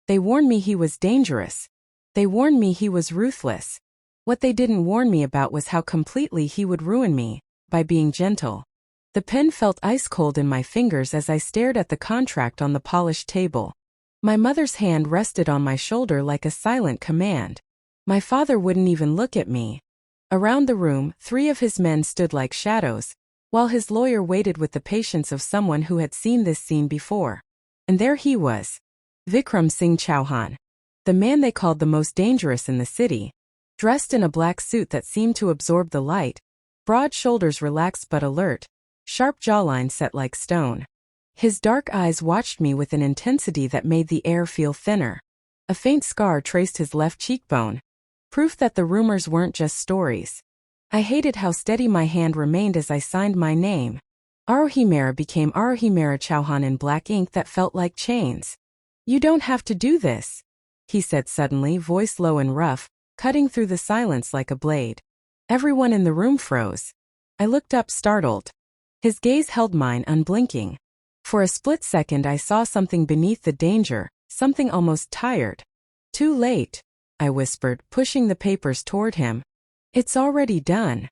They warned me he was dangerous. They warned me he was ruthless. What they didn't warn me about was how completely he would ruin me, by being gentle. The pen felt ice-cold in my fingers as I stared at the contract on the polished table. My mother's hand rested on my shoulder like a silent command. My father wouldn't even look at me. Around the room, 3 of his men stood like shadows, while his lawyer waited with the patience of someone who had seen this scene before. And there he was. Vikram Singh Chauhan. The man they called the most dangerous in the city. Dressed in a black suit that seemed to absorb the light, broad shoulders relaxed but alert, sharp jawline set like stone. His dark eyes watched me with an intensity that made the air feel thinner. A faint scar traced his left cheekbone. Proof that the rumors weren't just stories. I hated how steady my hand remained as I signed my name. Arohi Mehra became Arohi Mehra Chauhan in black ink that felt like chains. "You don't have to do this," he said suddenly, voice low and rough, cutting through the silence like a blade. Everyone in the room froze. I looked up startled. His gaze held mine unblinking. For a split second I saw something beneath the danger, something almost tired. "Too late," I whispered, pushing the papers toward him. "It's already done."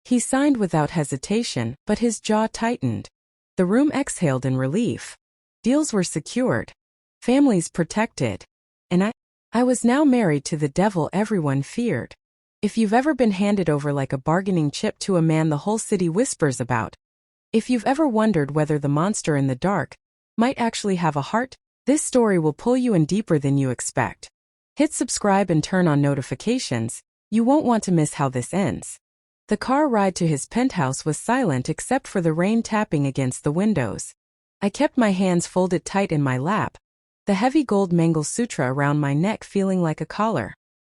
He signed without hesitation, but his jaw tightened. The room exhaled in relief. Deals were secured. Families protected. And I was now married to the devil everyone feared. If you've ever been handed over like a bargaining chip to a man the whole city whispers about, if you've ever wondered whether the monster in the dark might actually have a heart, this story will pull you in deeper than you expect. Hit subscribe and turn on notifications. You won't want to miss how this ends. The car ride to his penthouse was silent except for the rain tapping against the windows. I kept my hands folded tight in my lap, the heavy gold Mangal Sutra around my neck feeling like a collar.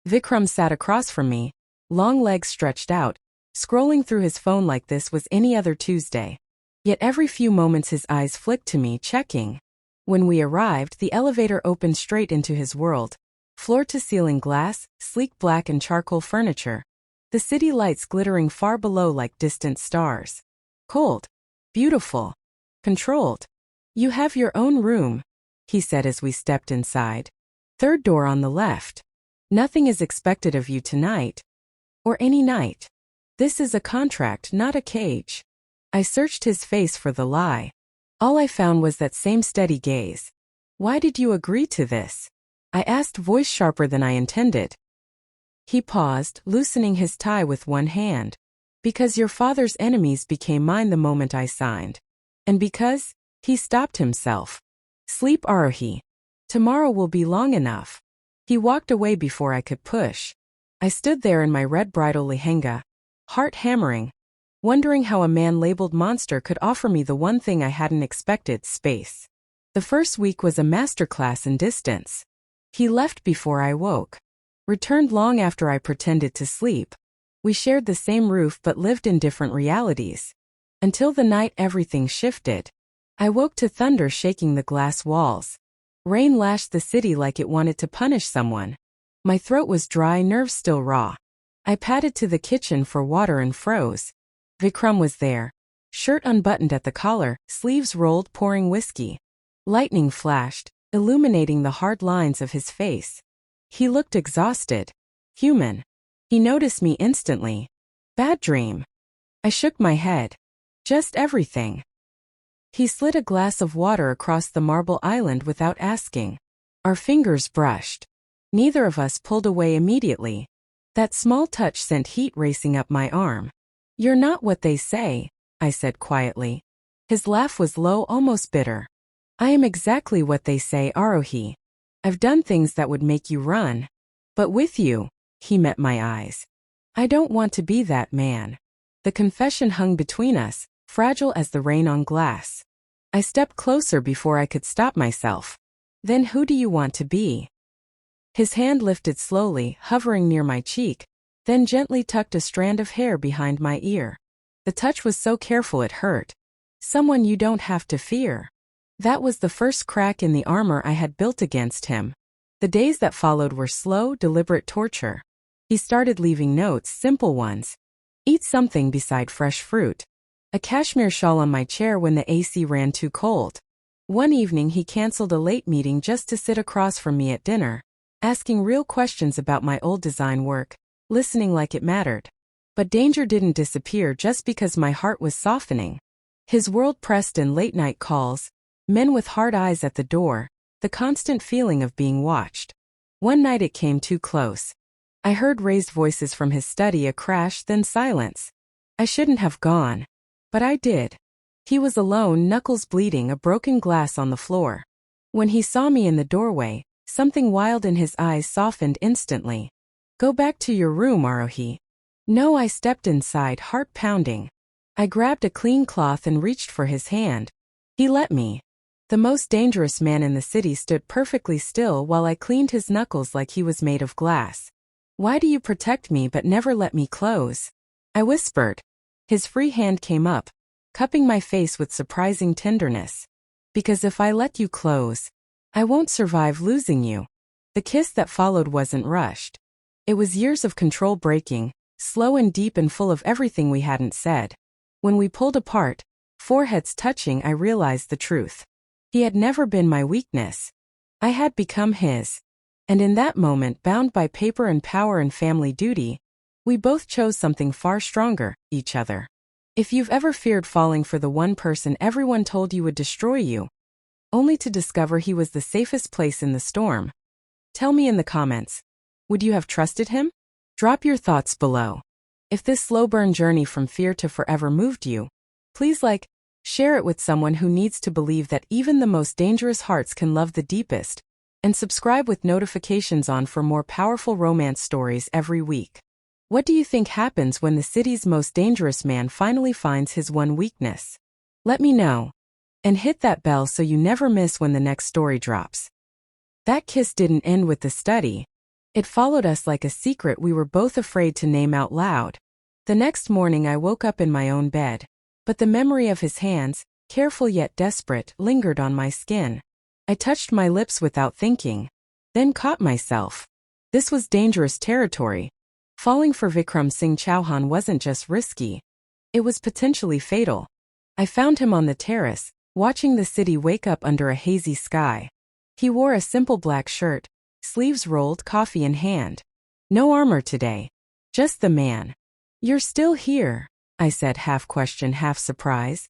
Vikram sat across from me, long legs stretched out, scrolling through his phone like this was any other Tuesday. Yet every few moments his eyes flicked to me, checking. When we arrived, the elevator opened straight into his world. Floor-to-ceiling glass, sleek black and charcoal furniture. The city lights glittering far below like distant stars. Cold. Beautiful. Controlled. "You have your own room," he said as we stepped inside. "Third door on the left. Nothing is expected of you tonight. Or any night. This is a contract, not a cage." I searched his face for the lie. All I found was that same steady gaze. "Why did you agree to this?" I asked, voice sharper than I intended. He paused, loosening his tie with one hand. "Because your father's enemies became mine the moment I signed. And because," he stopped himself. "Sleep, Arohi. Tomorrow will be long enough." He walked away before I could push. I stood there in my red bridal lehenga, heart hammering, wondering how a man labeled monster could offer me the one thing I hadn't expected, space. The first week was a masterclass in distance. He left before I woke. Returned long after I pretended to sleep. We shared the same roof but lived in different realities. Until the night everything shifted. I woke to thunder shaking the glass walls. Rain lashed the city like it wanted to punish someone. My throat was dry, nerves still raw. I padded to the kitchen for water and froze. Vikram was there. Shirt unbuttoned at the collar, sleeves rolled, pouring whiskey. Lightning flashed, illuminating the hard lines of his face. He looked exhausted. Human. He noticed me instantly. Bad dream. I shook my head. Just everything. He slid a glass of water across the marble island without asking. Our fingers brushed. Neither of us pulled away immediately. That small touch sent heat racing up my arm. "You're not what they say," I said quietly. His laugh was low, almost bitter. "I am exactly what they say, Arohi. I've done things that would make you run. But with you," he met my eyes. "I don't want to be that man." The confession hung between us, fragile as the rain on glass. I stepped closer before I could stop myself. "Then who do you want to be?" His hand lifted slowly, hovering near my cheek, then gently tucked a strand of hair behind my ear. The touch was so careful it hurt. "Someone you don't have to fear." That was the first crack in the armor I had built against him. The days that followed were slow, deliberate torture. He started leaving notes, simple ones. Eat something beside fresh fruit. A cashmere shawl on my chair when the AC ran too cold. One evening he canceled a late meeting just to sit across from me at dinner, asking real questions about my old design work, listening like it mattered. But danger didn't disappear just because my heart was softening. His world pressed in late-night calls, men with hard eyes at the door, the constant feeling of being watched. One night it came too close. I heard raised voices from his study, a crash, then silence. I shouldn't have gone. But I did. He was alone, knuckles bleeding, a broken glass on the floor. When he saw me in the doorway, something wild in his eyes softened instantly. Go back to your room, Arohi. No, I stepped inside, heart pounding. I grabbed a clean cloth and reached for his hand. He let me. The most dangerous man in the city stood perfectly still while I cleaned his knuckles like he was made of glass. Why do you protect me but never let me close? I whispered. His free hand came up, cupping my face with surprising tenderness. Because if I let you close, I won't survive losing you. The kiss that followed wasn't rushed. It was years of control breaking, slow and deep and full of everything we hadn't said. When we pulled apart, foreheads touching, I realized the truth. He had never been my weakness. I had become his. And in that moment, bound by paper and power and family duty, we both chose something far stronger, each other. If you've ever feared falling for the one person everyone told you would destroy you, only to discover he was the safest place in the storm, tell me in the comments, would you have trusted him? Drop your thoughts below. If this slow burn journey from fear to forever moved you, please share it with someone who needs to believe that even the most dangerous hearts can love the deepest, and subscribe with notifications on for more powerful romance stories every week. What do you think happens when the city's most dangerous man finally finds his one weakness? Let me know. And hit that bell so you never miss when the next story drops. That kiss didn't end with the study. It followed us like a secret we were both afraid to name out loud. The next morning I woke up in my own bed. But the memory of his hands, careful yet desperate, lingered on my skin. I touched my lips without thinking, then caught myself. This was dangerous territory. Falling for Vikram Singh Chauhan wasn't just risky. It was potentially fatal. I found him on the terrace, watching the city wake up under a hazy sky. He wore a simple black shirt, sleeves rolled, coffee in hand. No armor today. Just the man. You're still here, I said, half question, half surprise.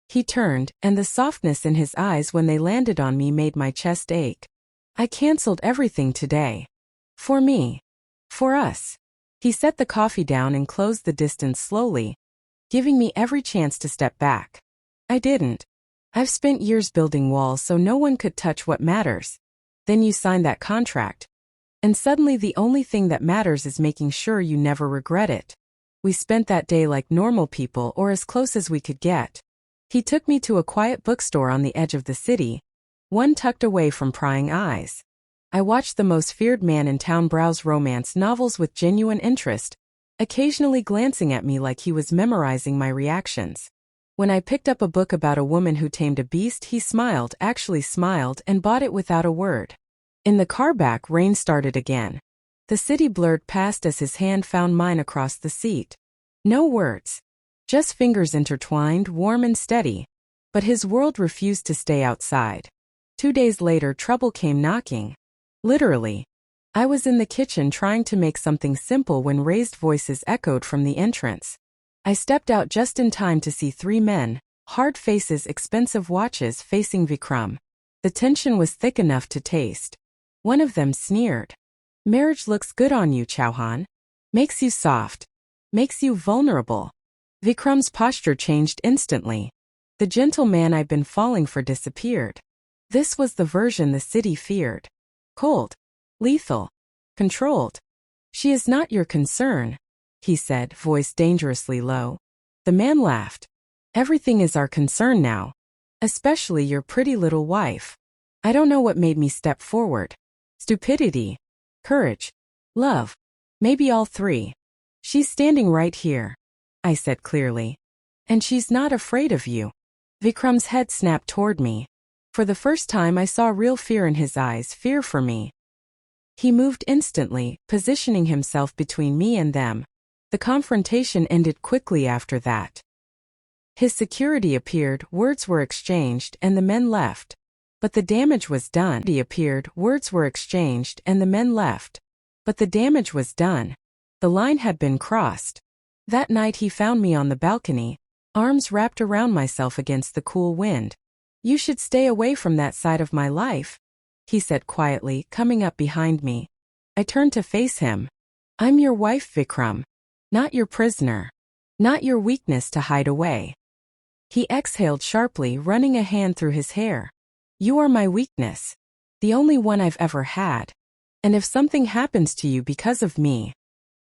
He turned, and the softness in his eyes when they landed on me made my chest ache. I canceled everything today. For me. For us. He set the coffee down and closed the distance slowly, giving me every chance to step back. I didn't. I've spent years building walls so no one could touch what matters. Then you signed that contract. And suddenly the only thing that matters is making sure you never regret it. We spent that day like normal people, or as close as we could get. He took me to a quiet bookstore on the edge of the city, one tucked away from prying eyes. I watched the most feared man in town browse romance novels with genuine interest, occasionally glancing at me like he was memorizing my reactions. When I picked up a book about a woman who tamed a beast, he smiled, actually smiled, and bought it without a word. In the car back, rain started again. The city blurred past as his hand found mine across the seat. No words. Just fingers intertwined, warm and steady. But his world refused to stay outside. 2 days later, trouble came knocking. Literally. I was in the kitchen trying to make something simple when raised voices echoed from the entrance. I stepped out just in time to see 3 men, hard faces, expensive watches, facing Vikram. The tension was thick enough to taste. One of them sneered. Marriage looks good on you, Chauhan. Makes you soft. Makes you vulnerable. Vikram's posture changed instantly. The gentle man I'd been falling for disappeared. This was the version the city feared. Cold. Lethal. Controlled. She is not your concern, he said, voice dangerously low. The man laughed. Everything is our concern now. Especially your pretty little wife. I don't know what made me step forward. Stupidity. Courage. Love. Maybe all 3. She's standing right here, I said clearly. And she's not afraid of you. Vikram's head snapped toward me. For the first time I saw real fear in his eyes, fear for me. He moved instantly, positioning himself between me and them. The confrontation ended quickly after that. His security appeared, words were exchanged, and the men left. But the damage was done. He appeared, words were exchanged, and the men left. But the damage was done. The line had been crossed. That night he found me on the balcony, arms wrapped around myself against the cool wind. "You should stay away from that side of my life," he said quietly, coming up behind me. I turned to face him. "I'm your wife, Vikram. Not your prisoner. Not your weakness to hide away." He exhaled sharply, running a hand through his hair. "You are my weakness. The only one I've ever had. And if something happens to you because of me..."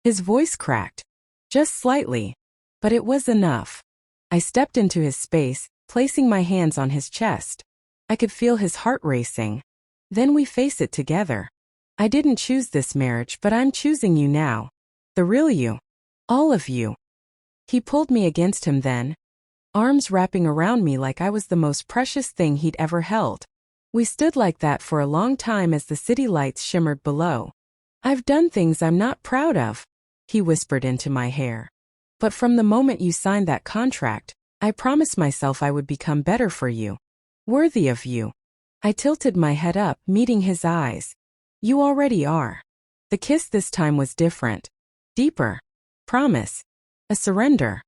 His voice cracked. Just slightly. But it was enough. I stepped into his space, placing my hands on his chest. I could feel his heart racing. "Then we face it together. I didn't choose this marriage, but I'm choosing you now. The real you. All of you." He pulled me against him then, arms wrapping around me like I was the most precious thing he'd ever held. We stood like that for a long time as the city lights shimmered below. "I've done things I'm not proud of," he whispered into my hair. "But from the moment you signed that contract, I promised myself I would become better for you. Worthy of you." I tilted my head up, meeting his eyes. "You already are." The kiss this time was different. Deeper. Promise. A surrender.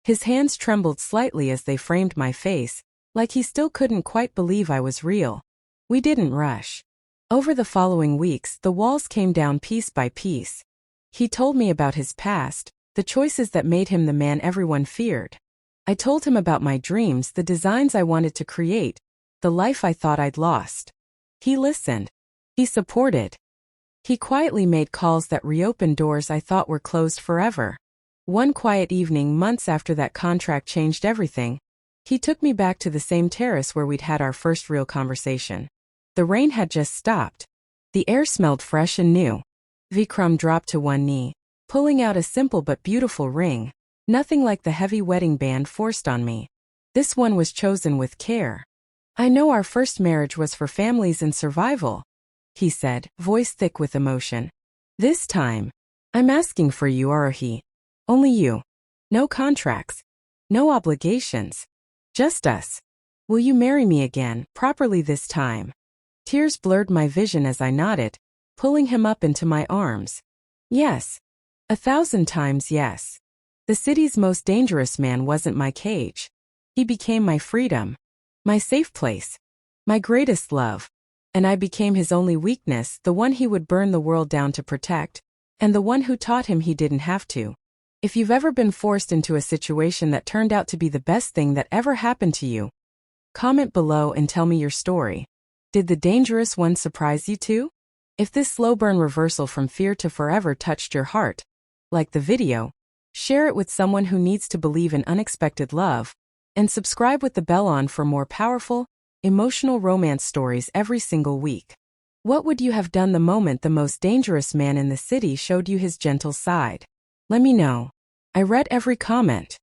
His hands trembled slightly as they framed my face, like he still couldn't quite believe I was real. We didn't rush. Over the following weeks, the walls came down piece by piece. He told me about his past, the choices that made him the man everyone feared. I told him about my dreams, the designs I wanted to create, the life I thought I'd lost. He listened. He supported. He quietly made calls that reopened doors I thought were closed forever. One quiet evening, months after that contract changed everything, he took me back to the same terrace where we'd had our first real conversation. The rain had just stopped. The air smelled fresh and new. Vikram dropped to one knee, pulling out a simple but beautiful ring, nothing like the heavy wedding band forced on me. This one was chosen with care. "I know our first marriage was for families and survival," he said, voice thick with emotion. "This time, I'm asking for you, Aruhi. Only you. No contracts. No obligations. Just us. Will you marry me again, properly this time?" Tears blurred my vision as I nodded, pulling him up into my arms. "Yes. 1,000 times yes." The city's most dangerous man wasn't my cage. He became my freedom. My safe place. My greatest love. And I became his only weakness, the one he would burn the world down to protect, and the one who taught him he didn't have to. If you've ever been forced into a situation that turned out to be the best thing that ever happened to you, comment below and tell me your story. Did the dangerous one surprise you too? If this slow burn reversal from fear to forever touched your heart, like the video, share it with someone who needs to believe in unexpected love, and subscribe with the bell on for more powerful, emotional romance stories every single week. What would you have done the moment the most dangerous man in the city showed you his gentle side? Let me know. I read every comment.